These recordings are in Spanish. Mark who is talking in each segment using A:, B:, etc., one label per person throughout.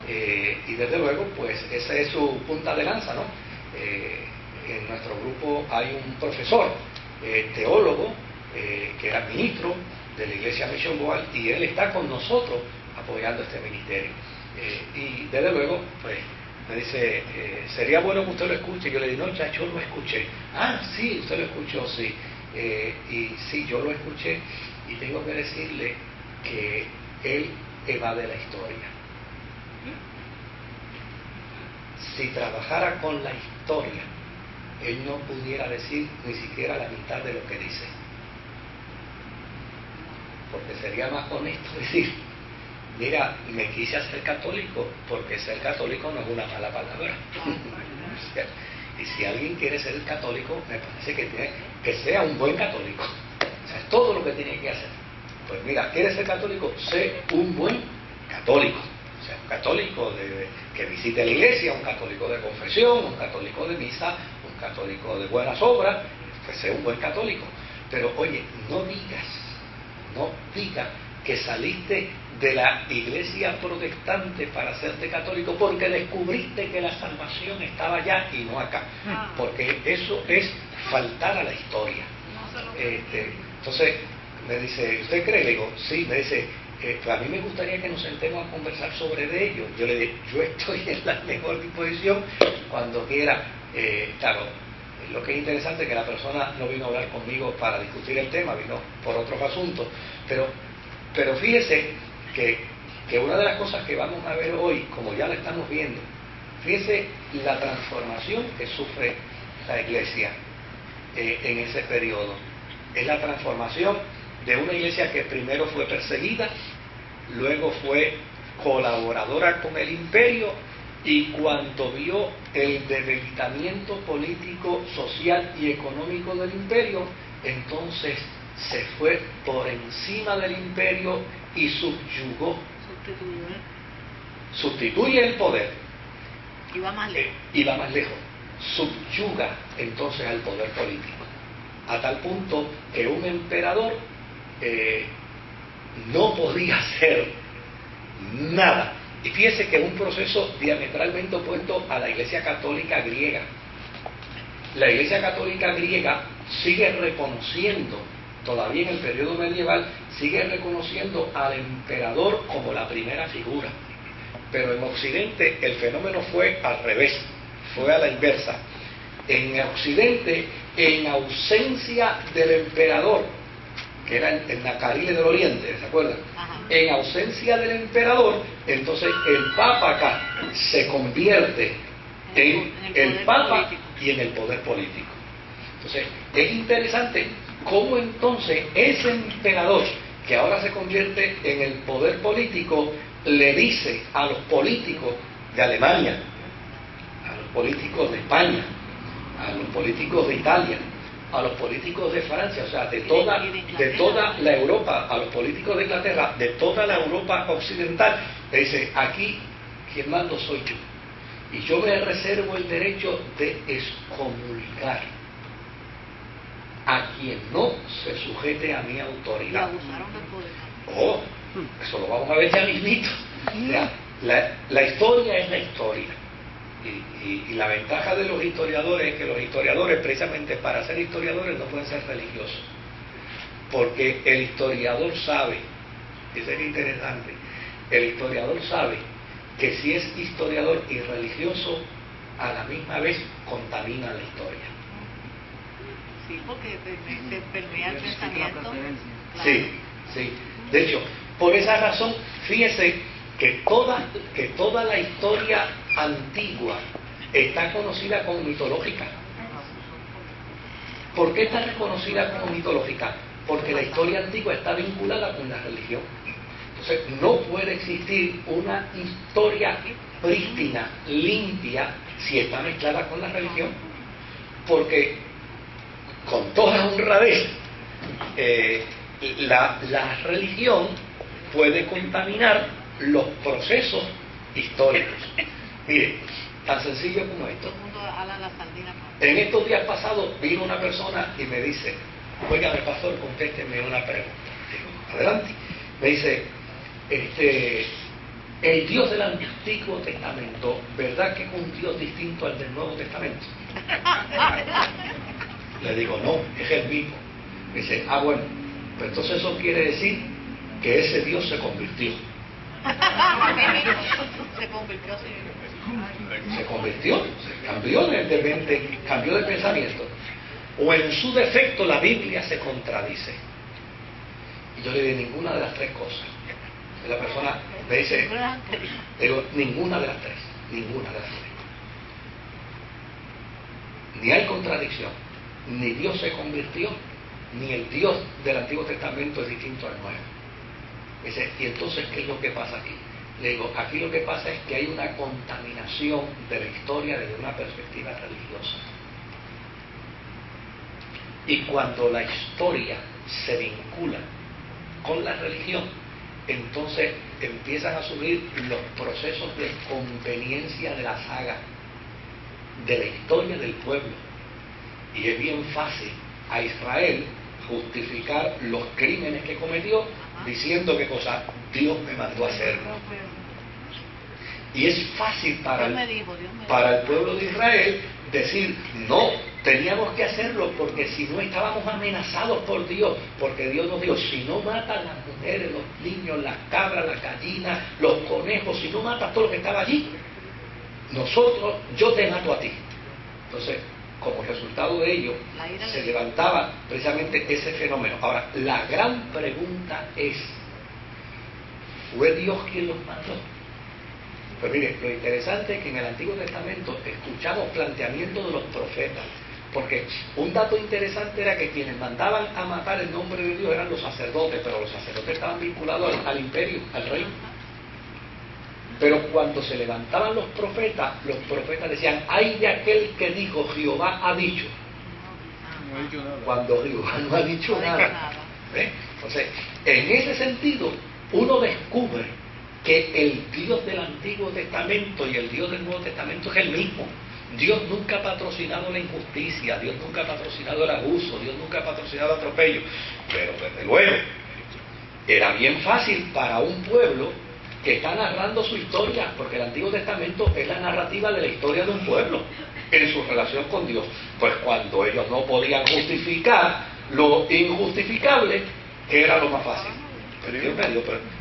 A: y desde luego, pues esa es su punta de lanza, ¿no? En nuestro grupo hay un profesor, teólogo, que era ministro de la Iglesia Mission Boal, y él está con nosotros apoyando este ministerio. Y desde luego, pues, me dice, sería bueno que usted lo escuche. Yo le digo, no, ya yo lo escuché. Ah, sí, usted lo escuchó, sí. Y sí, yo lo escuché, y tengo que decirle que él evade la historia. Si trabajara con la historia, él no pudiera decir ni siquiera la mitad de lo que dice, porque sería más honesto decir, mira, me quise hacer católico, porque ser católico no es una mala palabra. Y si alguien quiere ser católico, me parece que tiene que sea un buen católico. O sea, es todo lo que tiene que hacer. Pues mira, ¿quieres ser católico? Sé un buen católico. O sea, un católico que visite la iglesia, un católico de confesión, un católico de misa, un católico de buenas obras, pues sé un buen católico. Pero oye, no digas que saliste de la iglesia protestante para hacerte católico porque descubriste que la salvación estaba allá y no acá. Porque eso es faltar a la historia. Entonces, me dice, ¿usted cree? Le digo, sí. Me dice, a mí me gustaría que nos sentemos a conversar sobre ello. Yo le digo, yo estoy en la mejor disposición cuando quiera. Claro, lo que es interesante es que la persona no vino a hablar conmigo para discutir el tema, vino por otros asuntos. Pero fíjese que una de las cosas que vamos a ver hoy, como ya la estamos viendo, fíjese la transformación que sufre la iglesia en ese periodo. Es la transformación de una iglesia que primero fue perseguida, luego fue colaboradora con el imperio, y cuando vio el debilitamiento político, social y económico del imperio, entonces se fue por encima del imperio y subyugó. Sustituye el poder.
B: Y va más lejos.
A: Y va más lejos. Subyuga entonces al poder político. A tal punto que un emperador no podía hacer nada. Y fíjese que es un proceso diametralmente opuesto a la Iglesia Católica griega. La Iglesia Católica griega sigue reconociendo, todavía en el periodo medieval, sigue reconociendo al emperador como la primera figura. Pero en Occidente el fenómeno fue al revés, fue a la inversa. En Occidente, en ausencia del emperador, que era el Nacarile del Oriente, ¿se acuerdan?
B: Ajá.
A: En ausencia del emperador, entonces el Papa acá se convierte en el Papa político y en el poder político. Entonces, es interesante cómo entonces ese emperador, que ahora se convierte en el poder político, le dice a los políticos de Alemania, a los políticos de España, a los políticos de Italia, a los políticos de Francia, o sea, de toda la Europa, a los políticos de Inglaterra, de toda la Europa occidental, le dice, aquí quien mando soy yo, y yo me reservo el derecho de excomulgar a quien no se sujete a mi autoridad.
B: Y abusaron del poder.
A: Oh, eso lo vamos a ver ya mismito. O sea, la historia es la historia. Y la ventaja de los historiadores es que los historiadores, precisamente para ser historiadores, no pueden ser religiosos. Porque el historiador sabe, eso es interesante, el historiador sabe que si es historiador y religioso, a la misma vez contamina la historia.
B: Sí, porque se permea el pensamiento. Claro.
A: Sí, sí. De hecho, por esa razón, fíjese que toda la historia antigua está conocida como mitológica. ¿Por qué está reconocida como mitológica? Porque la historia antigua está vinculada con la religión. Entonces, no puede existir una historia prístina, limpia, si está mezclada con la religión. Porque, con toda honradez, la religión puede contaminar los procesos históricos. Mire, tan sencillo como esto.
B: Todo el mundo ala la sardina.
A: En estos días pasados vino una persona y me dice, oiga, pastor, contésteme una pregunta. Digo, adelante. Me dice, el Dios del Antiguo Testamento, ¿verdad que es un Dios distinto al del Nuevo Testamento? Le digo, no, es el mismo. Dice, bueno, pues entonces eso quiere decir que ese Dios se convirtió.
B: Se convirtió así.
A: Se convirtió, cambió de pensamiento. O en su defecto la Biblia se contradice. Y yo le digo, ninguna de las tres cosas. Y la persona me dice, digo, ninguna de las tres. Ni hay contradicción, ni Dios se convirtió, ni el Dios del Antiguo Testamento es distinto al Nuevo. Dice, y entonces, ¿qué es lo que pasa aquí? Le digo, aquí lo que pasa es que hay una contaminación de la historia desde una perspectiva religiosa. Y cuando la historia se vincula con la religión, entonces empiezan a subir los procesos de conveniencia de la saga, de la historia del pueblo. Y es bien fácil a Israel justificar los crímenes que cometió diciendo que cosa Dios me mandó a hacerlo. Y es fácil para el pueblo de Israel decir, no, teníamos que hacerlo porque si no estábamos amenazados por Dios, porque Dios nos dijo, si no matas las mujeres, los niños, las cabras, las gallinas, los conejos, si no matas todo lo que estaba allí, yo te mato a ti. Entonces, como resultado de ello, se levantaba precisamente ese fenómeno. Ahora, la gran pregunta es, ¿fue Dios quien los mandó? Pues mire, lo interesante es que en el Antiguo Testamento escuchamos planteamientos de los profetas, porque un dato interesante era que quienes mandaban a matar en nombre de Dios eran los sacerdotes, pero los sacerdotes estaban vinculados al imperio, al reino. Pero cuando se levantaban los profetas decían, ¡ay de aquel que dijo, Jehová ha dicho!
C: No ha dicho nada.
A: Cuando Jehová no ha dicho nada. ¿Ves? Entonces, en ese sentido, uno descubre que el Dios del Antiguo Testamento y el Dios del Nuevo Testamento es el mismo. Dios nunca ha patrocinado la injusticia, Dios nunca ha patrocinado el abuso, Dios nunca ha patrocinado el atropello. Pero desde luego, era bien fácil para un pueblo que está narrando su historia, porque el Antiguo Testamento es la narrativa de la historia de un pueblo en su relación con Dios. Pues cuando ellos no podían justificar lo injustificable, ¿qué era lo más fácil?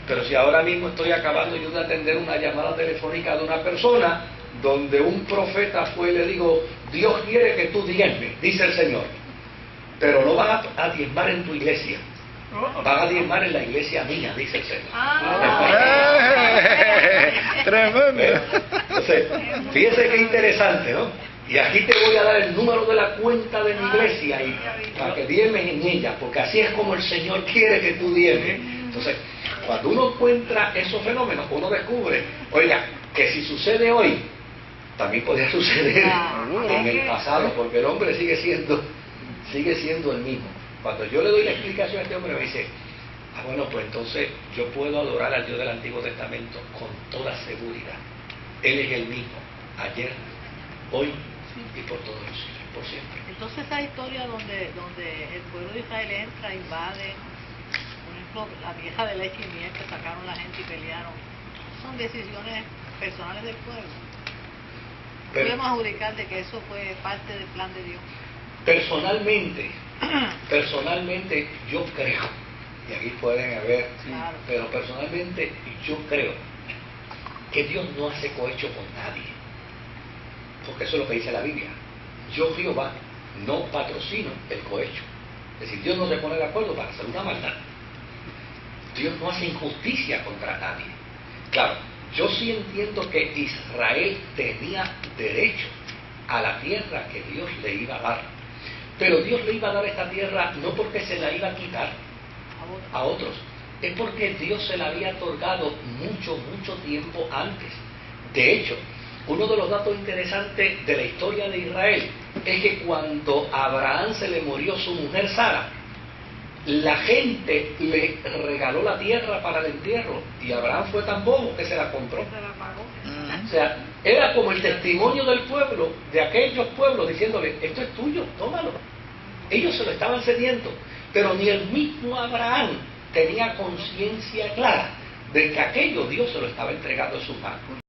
A: Pero si ahora mismo estoy acabando yo de atender una llamada telefónica de una persona donde un profeta fue y le digo, Dios quiere que tú diezmes, dice el Señor, pero no vas a diezmar en tu iglesia, van a diezmar en la iglesia mía, dice el Señor.
C: Tremendo.
A: Entonces, fíjese qué interesante, ¿no? Y aquí te voy a dar el número de la cuenta de mi iglesia y para que diezmes en ella, porque así es como el Señor quiere que tú diezmes. Entonces, cuando uno encuentra esos fenómenos, uno descubre, oiga, que si sucede hoy, también podría suceder en el pasado, porque el hombre sigue siendo el mismo. Cuando yo le doy la explicación a este hombre, me dice, bueno, pues entonces yo puedo adorar al Dios del Antiguo Testamento con toda seguridad. Él es el mismo, ayer, hoy y por todos los siglos, por siempre.
B: Entonces esa historia donde el pueblo de Israel entra, invade, por ejemplo, la vieja de leche y miel que sacaron la gente y pelearon, son decisiones personales del pueblo. Podemos adjudicar de que eso fue parte del plan de Dios.
A: Personalmente yo creo, y aquí pueden haber,
B: claro,
A: pero personalmente yo creo que Dios no hace cohecho con nadie, porque eso es lo que dice la Biblia. Yo, Jehová, no patrocino el cohecho. Es decir, Dios no se pone de acuerdo para hacer una maldad. Dios no hace injusticia contra nadie. Claro, yo sí entiendo que Israel tenía derecho a la tierra que Dios le iba a dar. Pero Dios le iba a dar esta tierra no porque se la iba a quitar a otros, es porque Dios se la había otorgado mucho tiempo antes. De hecho, uno de los datos interesantes de la historia de Israel es que cuando a Abraham se le murió su mujer Sara, la gente le regaló la tierra para el entierro y Abraham fue tan bobo que se la compró. O sea, era como el testimonio del pueblo, de aquellos pueblos, diciéndole, esto es tuyo, tómalo. Ellos se lo estaban cediendo, pero ni el mismo Abraham tenía conciencia clara de que aquello Dios se lo estaba entregando a sus manos.